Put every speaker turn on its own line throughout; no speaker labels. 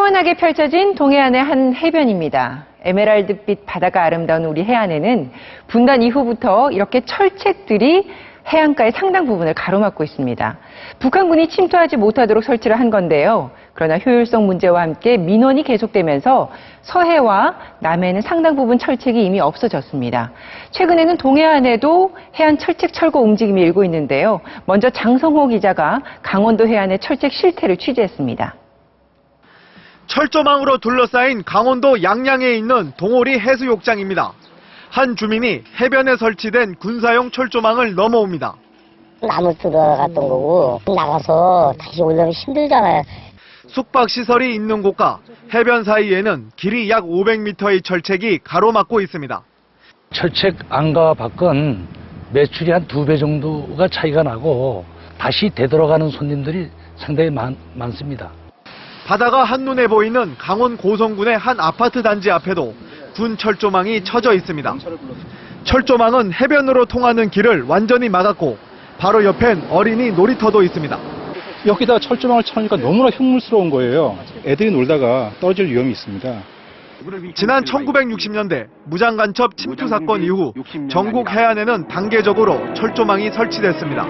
시원하게 펼쳐진 동해안의 한 해변입니다. 에메랄드빛 바다가 아름다운 우리 해안에는 분단 이후부터 이렇게 철책들이 해안가의 상당 부분을 가로막고 있습니다. 북한군이 침투하지 못하도록 설치를 한 건데요. 그러나 효율성 문제와 함께 민원이 계속되면서 서해와 남해는 상당 부분 철책이 이미 없어졌습니다. 최근에는 동해안에도 해안 철책 철거 움직임이 일고 있는데요. 먼저 장성호 기자가 강원도 해안의 철책 실태를 취재했습니다.
철조망으로 둘러싸인 강원도 양양에 있는 동호리 해수욕장입니다. 한 주민이 해변에 설치된 군사용 철조망을 넘어옵니다.
나무 들어갔던 거고 나가서 다시 올라오면 힘들잖아요.
숙박시설이 있는 곳과 해변 사이에는 길이 약 500m의 철책이 가로막고 있습니다.
철책 안과 밖은 매출이 한 2배 정도가 차이가 나고 다시 되돌아가는 손님들이 상당히 많습니다.
바다가 한눈에 보이는 강원 고성군의 한 아파트 단지 앞에도 군 철조망이 쳐져 있습니다. 철조망은 해변으로 통하는 길을 완전히 막았고 바로 옆엔 어린이 놀이터도 있습니다.
여기다 철조망을 쳐놓으니까 너무나 흉물스러운 거예요. 애들이 놀다가 떨어질 위험이 있습니다.
지난 1960년대 무장간첩 침투 사건 이후 전국 해안에는 단계적으로 철조망이 설치됐습니다.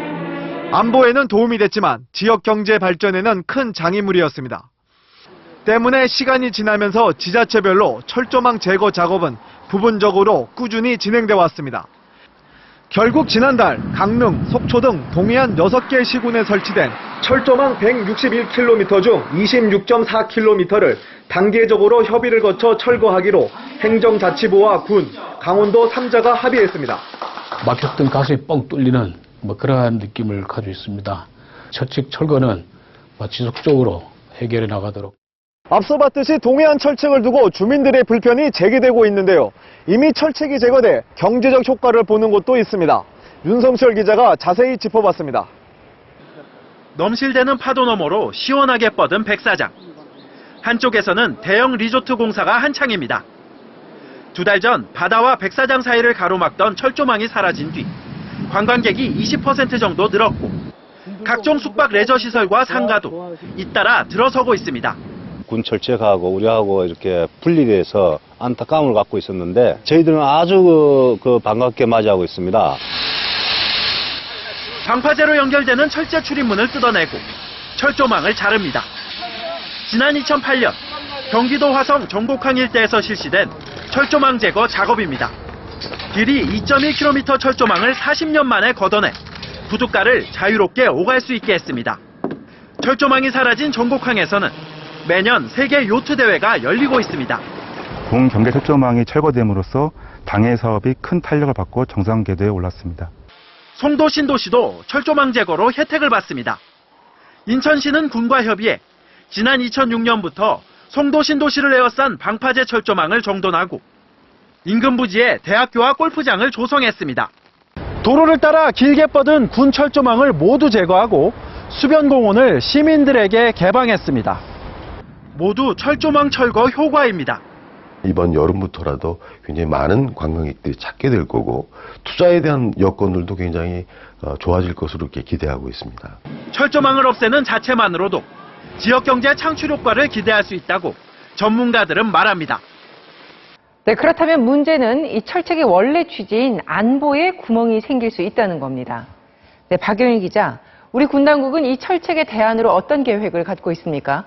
안보에는 도움이 됐지만 지역 경제 발전에는 큰 장애물이었습니다. 때문에 시간이 지나면서 지자체별로 철조망 제거 작업은 부분적으로 꾸준히 진행돼 왔습니다. 결국 지난달 강릉, 속초 등 동해안 6개 시군에 설치된 철조망 161km 중 26.4km를 단계적으로 협의를 거쳐 철거하기로 행정자치부와 군, 강원도 3자가 합의했습니다.
막혔던 가슴이 뻥 뚫리는 그러한 느낌을 가지고 있습니다. 철책 철거는 지속적으로 해결해 나가도록.
앞서 봤듯이 동해안 철책을 두고 주민들의 불편이 제기되고 있는데요. 이미 철책이 제거돼 경제적 효과를 보는 곳도 있습니다. 윤성철 기자가 자세히 짚어봤습니다. 넘실대는 파도 너머로 시원하게 뻗은 백사장. 한쪽에서는 대형 리조트 공사가 한창입니다. 2달 전 바다와 백사장 사이를 가로막던 철조망이 사라진 뒤 관광객이 20% 정도 늘었고 각종 숙박 레저 시설과 상가도 잇따라 들어서고 있습니다.
군 철책하고 우리하고 이렇게 분리돼서 안타까움을 갖고 있었는데 저희들은 아주 반갑게 맞이하고 있습니다.
방파제로 연결되는 철제 출입문을 뜯어내고 철조망을 자릅니다. 지난 2008년 경기도 화성 정곡항 일대에서 실시된 철조망 제거 작업입니다. 길이 2.1km 철조망을 40년 만에 걷어내 부둣가를 자유롭게 오갈 수 있게 했습니다. 철조망이 사라진 정곡항에서는 매년 세계 요트 대회가 열리고 있습니다.
군 경계 철조망이 철거됨으로써 당해 사업이 큰 탄력을 받고 정상 궤도에 올랐습니다.
송도 신도시도 철조망 제거로 혜택을 받습니다. 인천시는 군과 협의해 지난 2006년부터 송도 신도시를 에워싼 방파제 철조망을 정돈하고 인근 부지에 대학교와 골프장을 조성했습니다. 도로를 따라 길게 뻗은 군 철조망을 모두 제거하고 수변공원을 시민들에게 개방했습니다. 모두 철조망 철거 효과입니다.
이번 여름부터라도 굉장히 많은 관광객들이 찾게 될 거고 투자에 대한 여건들도 굉장히 좋아질 것으로 이렇게 기대하고 있습니다.
철조망을 없애는 자체만으로도 지역 경제 창출 효과를 기대할 수 있다고 전문가들은 말합니다.
네, 그렇다면 문제는 이 철책의 원래 취지인 안보에 구멍이 생길 수 있다는 겁니다. 네, 박용일 기자, 우리 군 당국은 이 철책의 대안으로 어떤 계획을 갖고 있습니까?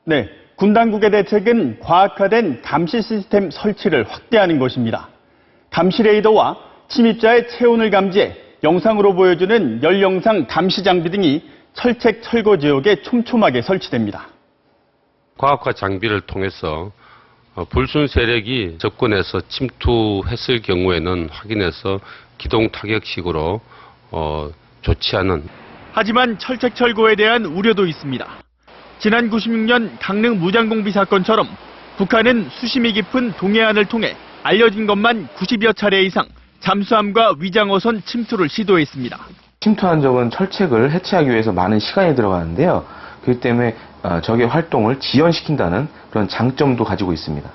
네, 군 당국의 대책은 과학화된 감시 시스템 설치를 확대하는 것입니다. 감시 레이더와 침입자의 체온을 감지해 영상으로 보여주는 열영상 감시 장비 등이 철책 철거 지역에 촘촘하게 설치됩니다.
과학화 장비를 통해서 불순 세력이 접근해서 침투했을 경우에는 확인해서 기동 타격식으로 조치하는.
하지만 철책 철거에 대한 우려도 있습니다. 지난 96년 강릉 무장공비 사건처럼 북한은 수심이 깊은 동해안을 통해 알려진 것만 90여 차례 이상 잠수함과 위장어선 침투를 시도했습니다.
침투한 적은 철책을 해체하기 위해서 많은 시간이 들어가는데요. 그렇기 때문에 적의 활동을 지연시킨다는 그런 장점도 가지고 있습니다.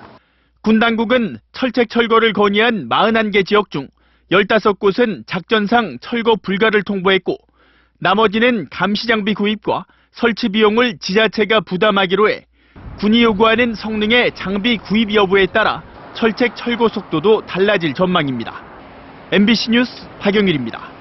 군 당국은 철책 철거를 건의한 41개 지역 중 15곳은 작전상 철거 불가를 통보했고 나머지는 감시 장비 구입과 설치 비용을 지자체가 부담하기로 해 군이 요구하는 성능의 장비 구입 여부에 따라 철책 철거 속도도 달라질 전망입니다. MBC 뉴스 박영일입니다.